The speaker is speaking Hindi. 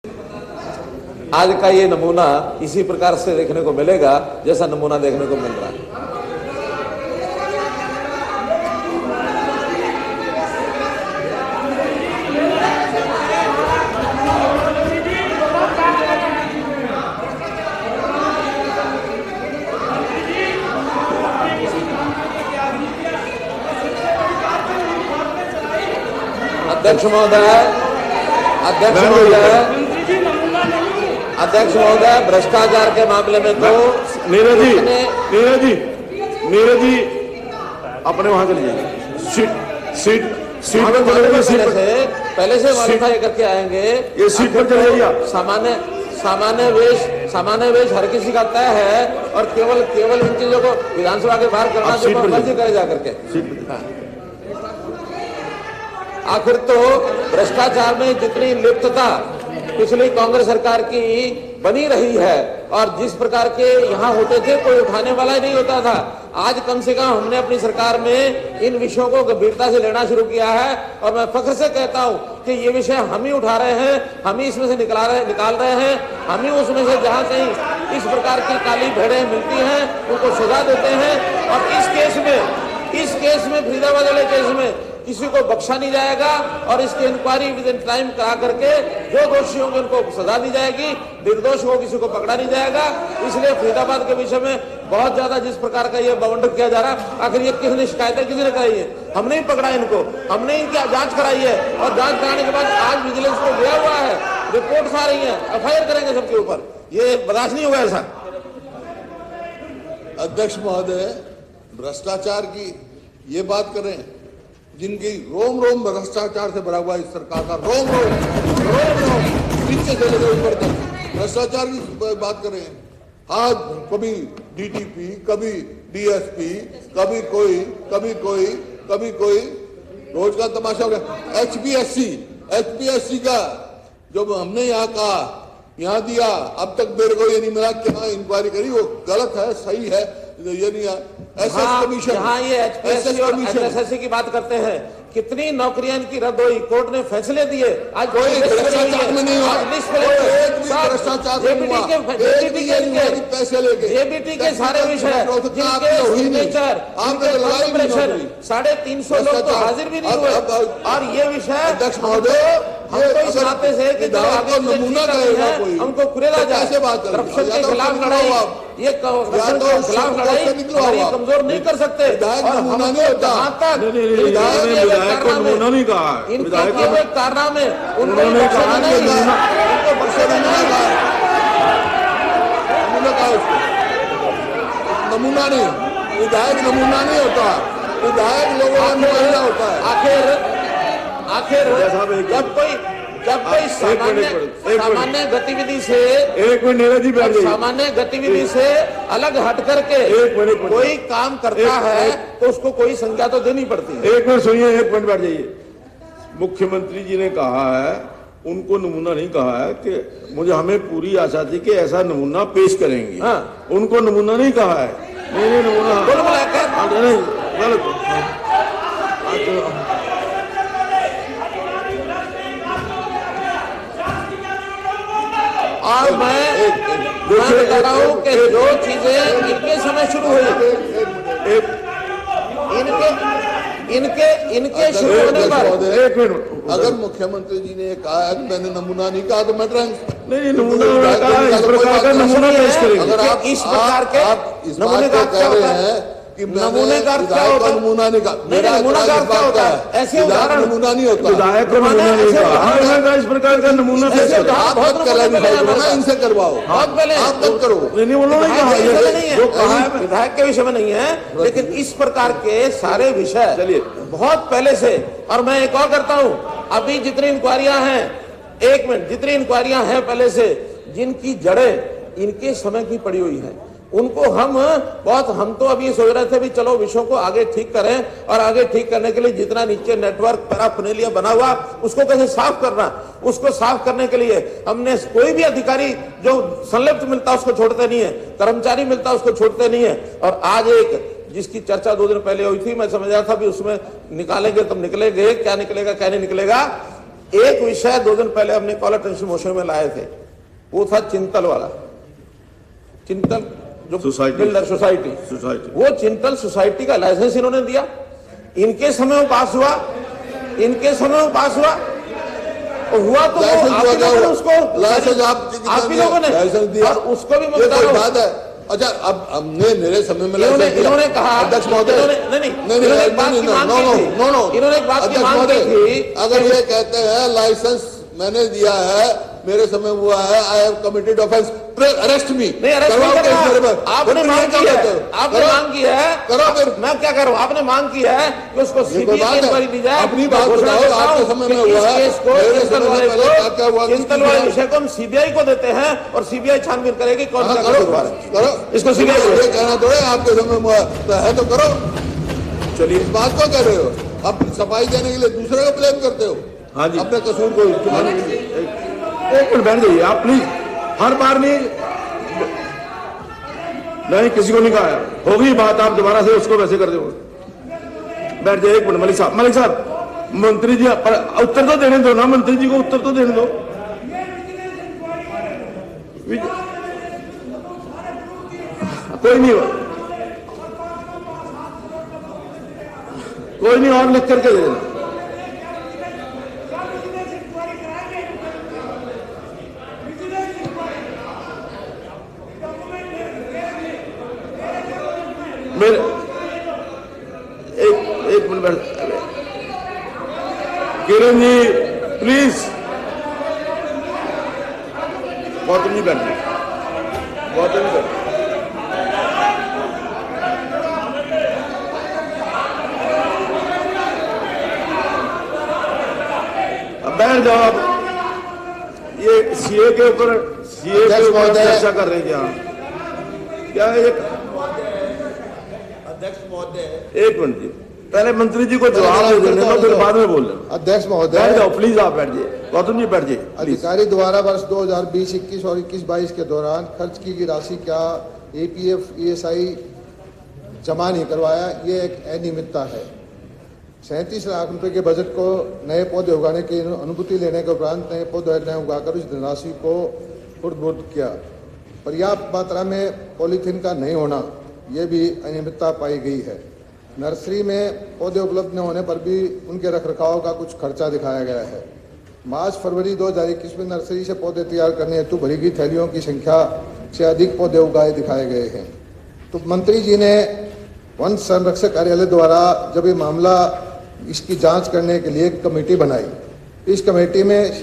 आज का ये नमूना इसी प्रकार से देखने को मिलेगा जैसा नमूना देखने को मिल रहा है। अध्यक्ष महोदय, भ्रष्टाचार के मामले में तो नीरज जी अपने वहां चले जाइए। सीट पर चले जाइए। पहले से वालीफाई करके आएंगे। ये सीट पर चले जाइए। सामान्य वेश हर किसी का तय है और केवल इन चीजों को विधानसभा के बाहर करना जो मर्जी करे जाकर के। आखिर तो भ्रष्टाचार में जितनी लिप्तता पिछली कांग्रेस सरकार की बनी रही है और जिस प्रकार के यहाँ होते थे कोई उठाने वाला ही नहीं होता था, आज कम से कम हमने अपनी सरकार में इन विषयों को गंभीरता से लेना शुरू किया है और मैं फख्र से कहता हूँ कि ये विषय हम ही उठा रहे हैं, हम ही इसमें से निकाल रहे हैं, हम ही उसमें से जहाँ कहीं इस प्रकार की काली भेड़ें मिलती हैं उनको सजा देते हैं। और इस केस में फरीदाबाद वाले केस में किसी को बख्शा नहीं जाएगा और इसकी इंक्वायरी विद इन टाइम करा करके जो दोषी होंगे उनको सजा दी जाएगी, निर्दोष को किसी को पकड़ा नहीं जाएगा। इसलिए फरीदाबाद के विषय में बहुत ज्यादा जिस प्रकार का ये बवंडर किया जा रहा है, आखिर ये किसने शिकायतें किसने कराई है? हमने ही पकड़ा इनको, हमने इनकी जांच कराई है और जांच कराने के बाद आज विजिलेंस को गया हुआ है, रिपोर्ट्स आ रही है, FIR करेंगे सबके ऊपर। ये बर्दाश्त नहीं होगा ऐसा। अध्यक्ष महोदय, भ्रष्टाचार की ये बात करें, जिनकी रोम रोम भ्रष्टाचार से भरा हुआ इस सरकार का रोम नीचे से लेकर ऊपर तक भ्रष्टाचार की बात करें। आज कभी DTP, कभी DSP, कभी कोई रोज का तमाशा हो गया। HPSC का जो हमने यहाँ कहा, यहाँ दिया, अब तक मेरे को ये नहीं मिला कि हाँ इंक्वायरी करी, वो गलत है, सही है, ये नहीं है। SS कमीशन, हाँ, ये HPSC और SSC की बात करते हैं, कितनी नौकरियां इनकी रद्द हुई, कोर्ट ने फैसले दिए। आज कोई भ्रष्टाचार में नहीं हुआ, पैसे लेके JBT के सारे विषय, सिग्नेचर, 350 लोग तो हाजिर भी नहीं हुए। और ये विषय अध्यक्ष महोदय, हमको इस नाते से कि नमूना करेगा कोई, हमको कुरेला जाए, करप्शन के खिलाफ लड़ाई, ये करप्शन के खिलाफ लड़ाई हमारी कमजोर नहीं कर सकते। विधायक को नमूना नहीं कहा है, विधायक के कारनामे उन्होंने कहा नमूना नहीं, विधायक नमूना नहीं होता, विधायक लोगों का नुमाइंदा होता है। आखिर जब कोई सामान्य गतिविधि से सामान्य गतिविधि से अलग हट करके कोई काम करता है तो उसको कोई संज्ञा तो देनी पड़ती है। एक मिनट सुनिए, एक मिनट बैठ जाइए। मुख्यमंत्री जी ने कहा है, उनको नमूना नहीं कहा है कि मुझे हमें पूरी आशा थी कि ऐसा नमूना पेश करेंगे। हाँ। उनको नमूना नहीं कहा है। नहीं नमूना गलत। और मैं बता रहा हूँ कि जो चीजें इनके समय शुरू हुई, इनके शुरू होने पर, अगर मुख्यमंत्री जी ने कहा है कि मैंने नमूना नहीं कहा तो मैं नहीं नमूना इस प्रकार का नमूना पेश करेंगे। अगर आप इस प्रकार के नमूने का कह रहे हैं कि नमूने का क्या होता है? नमूना नहीं कहा, मेरा नमूना का क्या होता है? ऐसे उदाहरण नमूना नहीं होता, विधायक का नमूना नहीं कहा, इस प्रकार का नमूना पेश करें। इनसे करवाओ, बहुत पहले आप मत करो। विधायक के विषय में नहीं है, लेकिन इस प्रकार के सारे विषय चलिए बहुत पहले से। और मैं एक और करता हूँ, अभी जितनी इंक्वायरियां हैं, एक मिनट, जितनी इंक्वायरियां हैं पहले से, जिनकी जड़ें इनके समय की पड़ी हुई है, उनको हम तो अभी सोच रहे थे भी चलो विषयों को आगे ठीक करें और आगे ठीक करने के लिए जितना नीचे नेटवर्क पैराफर्नेलिया बना हुआ उसको कैसे साफ करना, उसको साफ करने के लिए हमने कोई भी अधिकारी जो संलिप्त मिलता उसको छोड़ते नहीं है, कर्मचारी मिलता उसको छोड़ते नहीं है। और आज एक जिसकी चर्चा 2 दिन पहले हुई थी, मैं समझ रहा था भी उसमें निकालेंगे तब निकलेंगे, क्या निकलेगा क्या नहीं निकलेगा। एक विषय 2 दिन पहले हमने कॉल अटेंशन मोशन में लाए थे, वो था चिंतल वाला, चिंतल जो बिल्डर सोसाइटी, वो चिंतल सोसाइटी का लाइसेंस इन्होंने दिया, इनके समय में पास हुआ, इनके समय में पास हुआ, और हुआ तो उसको लाइसेंस आप ही लोगों ने लाइसेंस दिया, और उसको भी मैं ये बता कोई रहा हूं। बात है? अच्छा, अब हमने मेरे समय में इन्होंने कहा, अध्यक्ष महोदय, इन्होंने एक बात की मांग की थी, इन्होंने एक बात की मांग की थी, अगर ये कहते हैं लाइसेंस मैंने दिया है, मेरे समय हुआ है, I have committed offence, arrest me. नहीं, अरेस्ट नहीं कर रहा, आपने मांग की है, आपने मांग की है, करो फिर। मैं क्या करूं, आपने मांग की है कि उसको सीबीआई इंक्वायरी दी जाए। अपनी बात बताओ, आपके समय में हुआ है, मेरे समय में पहले क्या हुआ? चिंतल वाले विषय को हम सीबीआई को देते हैं और सीबीआई छानबीन करेगी कौन सा करो, इसको सीबीआई को कहना थोड़े आपके समय में हुआ है तो करो। चलिए, इस बात को कह रहे हो, अब सफाई देने के लिए दूसरे को ब्लेम करते हो। हाँ जी, अपने कसूर को एक मिनट बैठ जाइए आप प्लीज, हर बार नहीं किसी को नहीं कहा है, होगी बात, आप दोबारा से उसको वैसे कर दो। बैठ जाइए एक मिनट। मलिक साहब, मंत्री जी उत्तर तो देने दो ना, मंत्री जी को उत्तर तो देने दो। कोई नहीं, कोई नहीं, और लिख करके दे देना। मेरे एक मिनट बैठ, किरण जी प्लीज, गौतम जी बैठ, गौतम जी बैठ, अब बैठ जाओ। आप ये सीए के ऊपर चर्चा कर रहे हैं क्या एक अध्यक्ष महोदय, एक मिनट जी, पहले मंत्री जी को जवाब देने दो, फिर बाद में बोल लेना। अध्यक्ष महोदय, बैठ जाओ प्लीज, आप बैठ जाइए, गौतम जी बैठ जाइए। अधिकारी द्वारा वर्ष 2020-21 और 21-22 के दौरान खर्च की गई राशि क्या एपीएफ ईएसआई जमा नहीं करवाया, ये एक अनियमितता है। 37 लाख रुपए के बजट को नए पौधे उगाने की अनुमति लेने के उपरांत नए पौधे न उगाकर उस धनराशि को खुर्द-बुर्द किया। पर्याप्त मात्रा में पॉलीथीन का नहीं होना, ये भी अनियमितता पाई गई है। नर्सरी में पौधे उपलब्ध न होने पर भी उनके रखरखाव का कुछ खर्चा दिखाया गया है। मार्च-फरवरी 2021 में नर्सरी से पौधे तैयार करने हेतु भरी गई थैलियों की संख्या से अधिक पौधे उगाए दिखाए गए हैं। तो मंत्री जी ने वन संरक्षक कार्यालय द्वारा जब ये मामला इसकी जांच करने के लिए एक कमेटी बनाई, इस कमेटी में